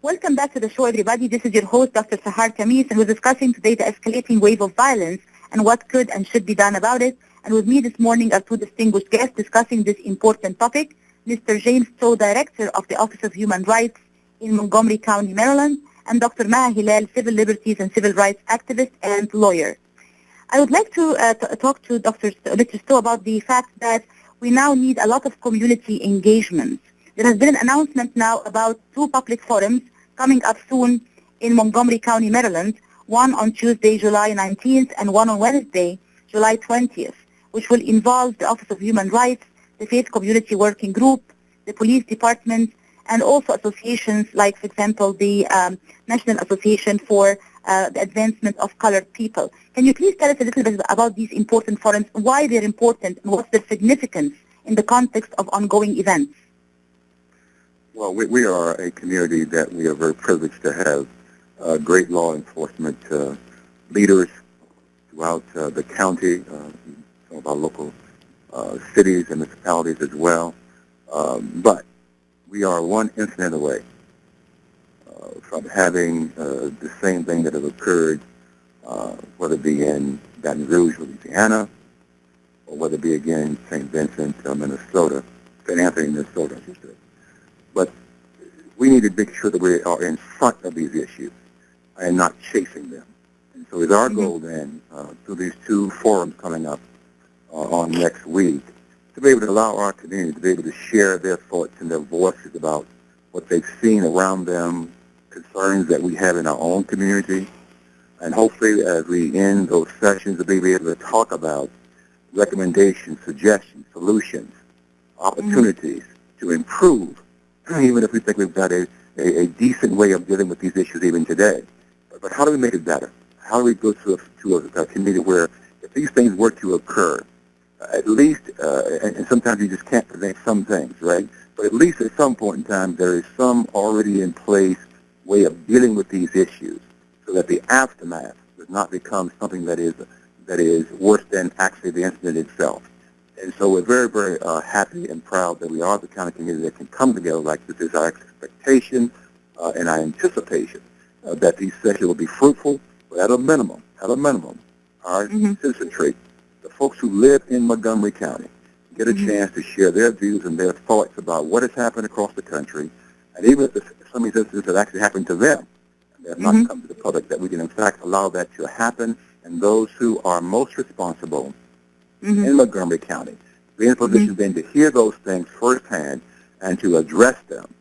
D: Welcome back to the show, everybody. This is your host, Dr. Sahar Khamis, and we're discussing today the escalating wave of violence and what could and should be done about it. And with me this morning are two distinguished guests discussing this important topic, Mr. James Stowe, Director of the Office of Human Rights in Montgomery County, Maryland, and Dr. Maha Hilal, Civil Liberties and Civil Rights Activist and lawyer. I would like to talk to Mr. Stowe about the fact that we now need a lot of community engagement. There has been an announcement now about two public forums coming up soon in Montgomery County, Maryland, one on Tuesday, July 19th, and one on Wednesday, July 20th, which will involve the Office of Human Rights, the Faith Community Working Group, the Police Department, and also associations like, for example, the National Association for the Advancement of Colored People. Can you please tell us a little bit about these important forums, why they're important, and what's their significance in the context of ongoing events?
E: Well, we are a community that we are very privileged to have great law enforcement leaders throughout the county, some of our local cities and municipalities as well. But we are one incident away from having the same thing that has occurred, whether it be in Baton Rouge, Louisiana, or whether it be again in St. Vincent, Minnesota, St. Anthony, Minnesota, I should say. But we need to make sure that we are in front of these issues and not chasing them. And so it's our goal then, through these two forums coming up on next week, to be able to allow our community to be able to share their thoughts and their voices about what they've seen around them, concerns that we have in our own community, And hopefully, as we end those sessions, we'll be able to talk about recommendations, suggestions, solutions, opportunities to improve, even if we think we've got a decent way of dealing with these issues even today. But how do we make it better? How do we go to a community where if these things were to occur, at least, and sometimes you just can't prevent some things, right? But at least at some point in time, there is some already in place way of dealing with these issues so that the aftermath does not become something that is worse than actually the incident itself. And so we're very, very happy and proud that we are the kind of community that can come together like this. Is our expectation and our anticipation that these sessions will be fruitful, but at a minimum, our citizenry, the folks who live in Montgomery County, get a chance to share their views and their thoughts about what has happened across the country, and even if some of these incidents have actually happened to them, and they have not come to the public, that we can in fact allow that to happen, and those who are most responsible in Montgomery County be in a position then to hear those things firsthand and to address them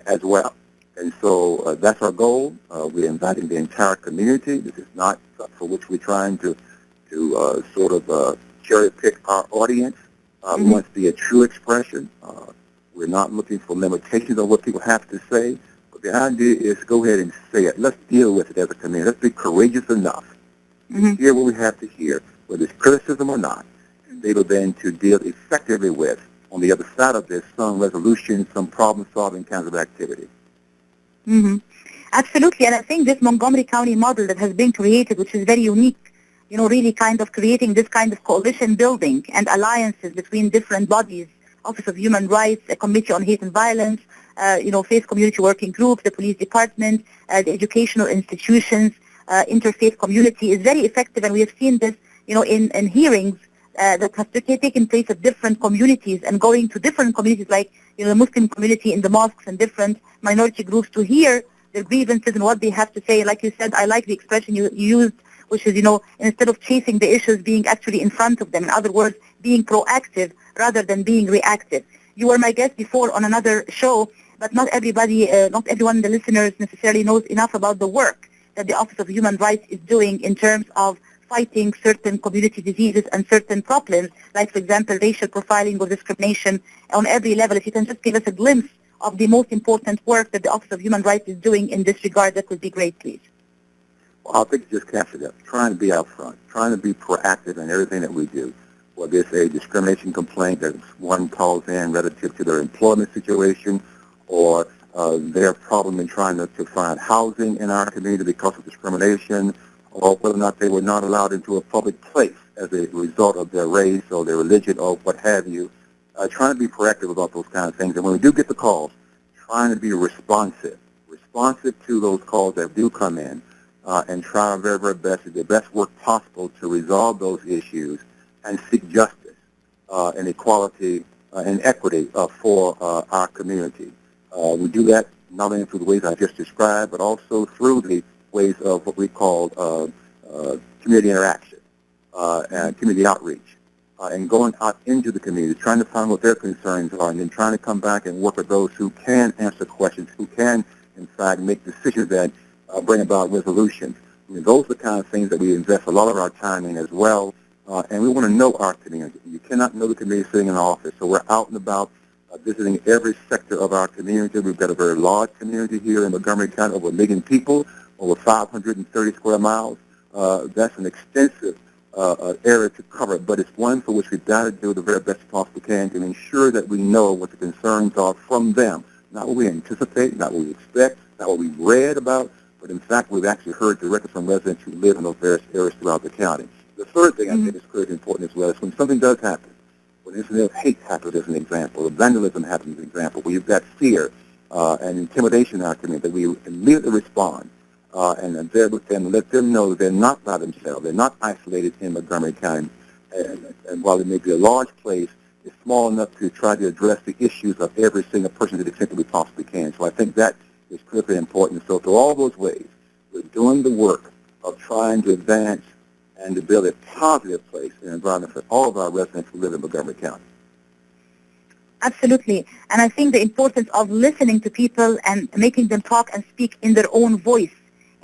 E: as well. And so that's our goal. We're inviting the entire community. This is not for which we're trying to sort of cherry pick our audience. We want to be a true expression. We're not looking for limitations on what people have to say. But the idea is to go ahead and say it. Let's deal with it as a community. Let's be courageous enough to hear what we have to hear, whether it's criticism or not, and be able then to deal effectively with, on the other side of this, some resolution, some problem-solving kinds of activity.
D: Absolutely, and I think this Montgomery County model that has been created, which is very unique, really kind of creating this kind of coalition building and alliances between different bodies, Office of Human Rights, a Committee on Hate and Violence, faith community working groups, the police department, the educational institutions, interfaith community is very effective, and we have seen this, in hearings that have taken place at different communities and going to different communities like, the Muslim community in the mosques and different minority groups to hear their grievances and what they have to say. Like you said, I like the expression you used, which is, instead of chasing the issues, being actually in front of them. In other words, being proactive rather than being reactive. You were my guest before on another show, but not everyone, the listeners necessarily knows enough about the work that the Office of Human Rights is doing in terms of fighting certain community diseases and certain problems, like, for example, racial profiling or discrimination on every level. If you can just give us a glimpse of the most important work that the Office of Human Rights is doing in this regard, that would be great, please.
E: Well, I think you just captured that. Trying to be out front, trying to be proactive in everything that we do. Whether it's a discrimination complaint that one calls in relative to their employment situation or their problem in trying to find housing in our community because of discrimination, or whether or not they were not allowed into a public place as a result of their race or their religion or what have you, trying to be proactive about those kind of things. And when we do get the calls, trying to be responsive to those calls that do come in, and try our very, very best to do the best work possible to resolve those issues and seek justice and equality and equity for our community. We do that not only through the ways I just described, but also through the ways of what we call community interaction and community outreach, and going out into the community, trying to find what their concerns are, and then trying to come back and work with those who can answer questions, who can, in fact, make decisions that bring about resolutions. I mean, those are the kind of things that we invest a lot of our time in as well, and we want to know our community. You cannot know the community sitting in an office, so we're out and about visiting every sector of our community. We've got a very large community here in Montgomery County, over 1 million people, over 530 square miles. That's an extensive area to cover, but it's one for which we've got to do the very best possible can to ensure that we know what the concerns are from them, not what we anticipate, not what we expect, not what we've read about, but in fact we've actually heard directly from residents who live in those various areas throughout the county. The third thing I think is critically important as well is when something does happen, when an incident of hate happens as an example, or vandalism happens as an example, where you've got fear and intimidation in our community, that we immediately respond and there with them, let them know that they're not by themselves, they're not isolated in Montgomery County, and while it may be a large place, it's small enough to try to address the issues of every single person to the extent that we possibly can. So I think that is critically important. So through all those ways, we're doing the work of trying to advance and to build a positive place and environment for all of our residents who live in Montgomery County.
D: Absolutely. And I think the importance of listening to people and making them talk and speak in their own voice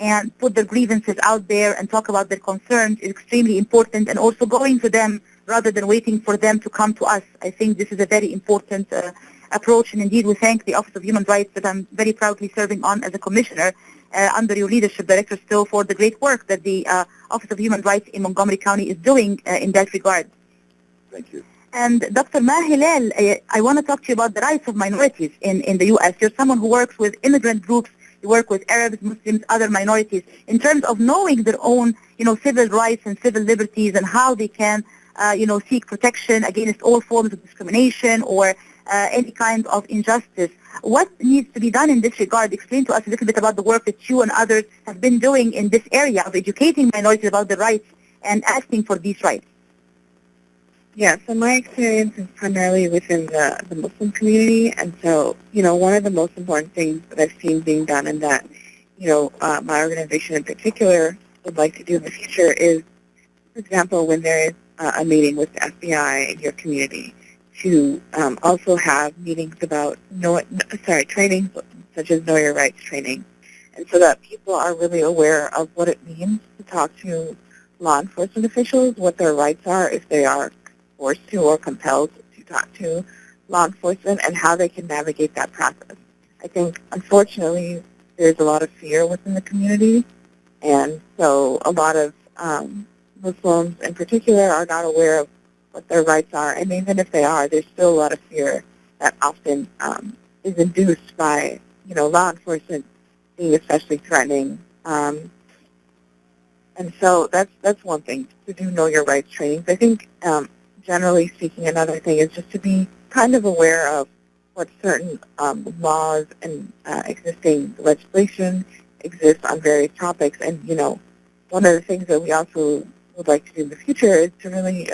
D: and put their grievances out there and talk about their concerns is extremely important, and also going to them rather than waiting for them to come to us. I think this is a very important approach, and indeed we thank the Office of Human Rights that I'm very proudly serving on as a commissioner under your leadership, Director Stowe, for the great work that the Office of Human Rights in Montgomery County is doing in that regard.
E: Thank you.
D: And Dr. Maha Hilal, I want to talk to you about the rights of minorities in the U.S. You're someone who works with immigrant groups, you work with Arabs, Muslims, other minorities, in terms of knowing their own, civil rights and civil liberties and how they can, seek protection against all forms of discrimination or any kind of injustice. What needs to be done in this regard? Explain to us a little bit about the work that you and others have been doing in this area of educating minorities about their rights and asking for these rights.
F: Yeah, so my experience is primarily within the Muslim community, and so, one of the most important things that I've seen being done and that, my organization in particular would like to do in the future is, for example, when there is a meeting with the FBI in your community, to also have meetings about, training such as Know Your Rights training, and so that people are really aware of what it means to talk to law enforcement officials, what their rights are if they are forced to or compelled to talk to law enforcement, and how they can navigate that process. I think, unfortunately, there's a lot of fear within the community, and so a lot of Muslims in particular are not aware of what their rights are, and even if they are, there's still a lot of fear that often is induced by, law enforcement being especially threatening. And so that's one thing, to do Know Your Rights trainings. I think generally speaking, another thing is just to be kind of aware of what certain laws and existing legislation exists on various topics. And, one of the things that we also would like to do in the future is to really,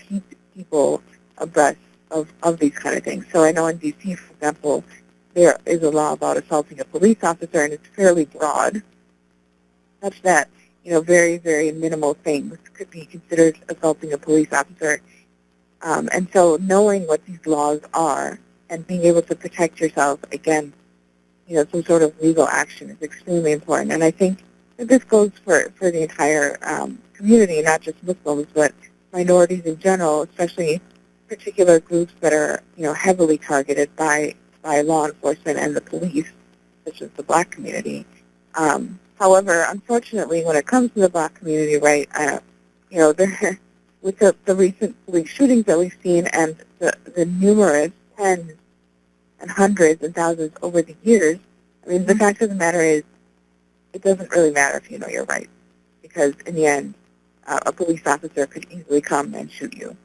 F: keep people abreast of these kind of things. So I know in D.C., for example, there is a law about assaulting a police officer, and it's fairly broad, such that very, very minimal things could be considered assaulting a police officer. And so knowing what these laws are and being able to protect yourself against, some sort of legal action is extremely important. And I think that this goes for the entire community, not just Muslims, but minorities in general, especially particular groups that are, heavily targeted by law enforcement and the police, such as the Black community. However, unfortunately, when it comes to the Black community, right, with the recent police shootings that we've seen and the numerous tens and hundreds and thousands over the years, I mean, the fact of the matter is, it doesn't really matter if you know your rights, because in the end, a police officer could easily come and shoot you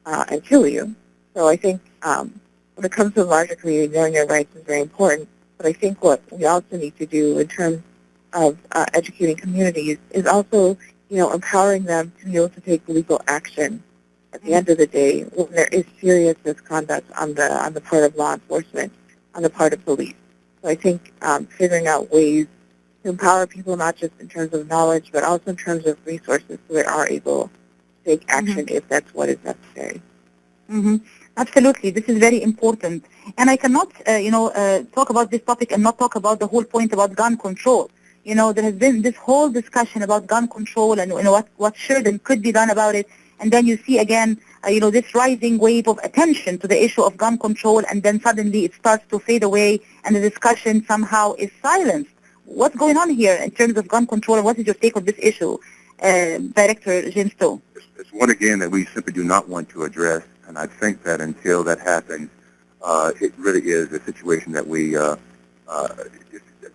F: and kill you. So I think when it comes to the larger community, knowing your rights is very important. But I think what we also need to do in terms of educating communities is also, empowering them to be able to take legal action at the end of the day when there is serious misconduct on the part of law enforcement, on the part of police. So I think figuring out ways to empower people, not just in terms of knowledge, but also in terms of resources, so they are able to take action if that's what is necessary.
D: Absolutely. This is very important. And I cannot, talk about this topic and not talk about the whole point about gun control. There has been this whole discussion about gun control and what should and could be done about it. And then you see again, this rising wave of attention to the issue of gun control, and then suddenly it starts to fade away and the discussion somehow is silenced. What's going on here in terms of gun control, and what is your take on this issue, Director James Stowe?
E: It's one, again, that we simply do not want to address, and I think that until that happens, it really is a situation that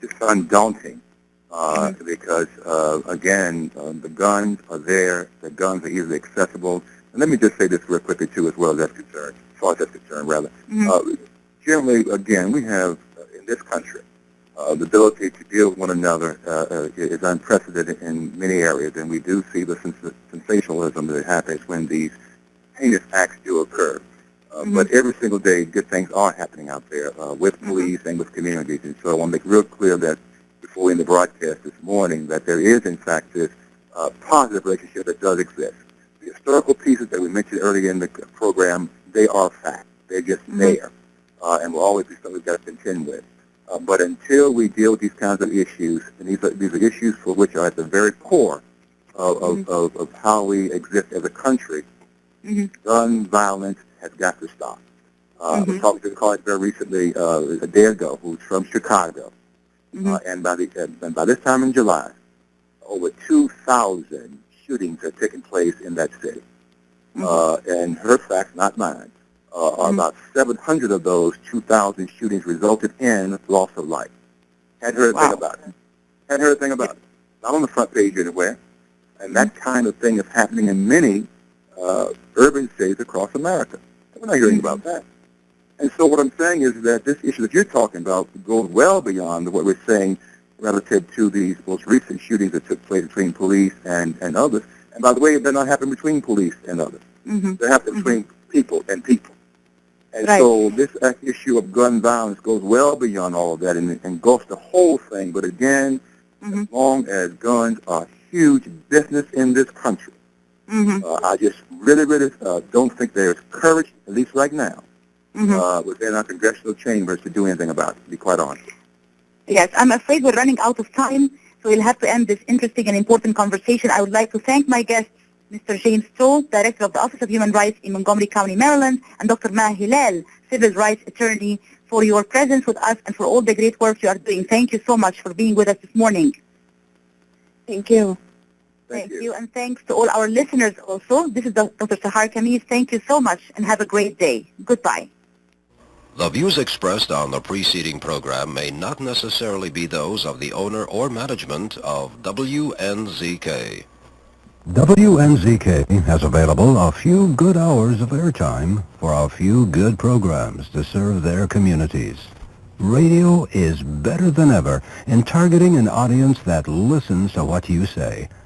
E: it's undaunting. Because, again, the guns are there, the guns are easily accessible. And let me just say this real quickly, too, as well as that's concerned, as far as that's concerned, rather. Generally, again, we have, in this country, the ability to deal with one another is unprecedented in many areas, and we do see the sensationalism that happens when these heinous acts do occur. But every single day, good things are happening out there with police and with communities. And so I want to make real clear that before we end the broadcast this morning, that there is, in fact, this positive relationship that does exist. The historical pieces that we mentioned earlier in the program, they are fact. They're just there, and will always be something we've got to contend with. But until we deal with these kinds of issues, and these are issues for which are at the very core of how we exist as a country, gun violence has got to stop. I was talking to a colleague very recently, a day ago, who's from Chicago, and by this time in July, over 2,000 shootings have taken place in that city. And her facts, not mine, are about 700 of those 2,000 shootings resulted in loss of life. Hadn't heard a thing about it. Hadn't heard a thing about it. Not on the front page anywhere. And that kind of thing is happening in many urban cities across America. We're not hearing about that. And so what I'm saying is that this issue that you're talking about goes well beyond what we're saying relative to these most recent shootings that took place between police and others. And by the way, they're not happening between police and others. They're happening between people and people. And so this issue of gun violence goes well beyond all of that and engulfs the whole thing. But again, as long as guns are huge business in this country, I just really don't think there's courage, at least right now, within our congressional chambers to do anything about it, to be quite honest.
D: Yes, I'm afraid we're running out of time, so we'll have to end this interesting and important conversation. I would like to thank my guests, Mr. James Stowe, Director of the Office of Human Rights in Montgomery County, Maryland, and Dr. Maha Hilal, Civil Rights Attorney, for your presence with us and for all the great work you are doing. Thank you so much for being with us this morning.
F: Thank you.
D: Thank you, and thanks to all our listeners also. This is Dr. Sahar Khamis. Thank you so much, and have a great day. Goodbye.
A: The views expressed on the preceding program may not necessarily be those of the owner or management of WNZK. WNZK has available a few good hours of airtime for a few good programs to serve their communities. Radio is better than ever in targeting an audience that listens to what you say.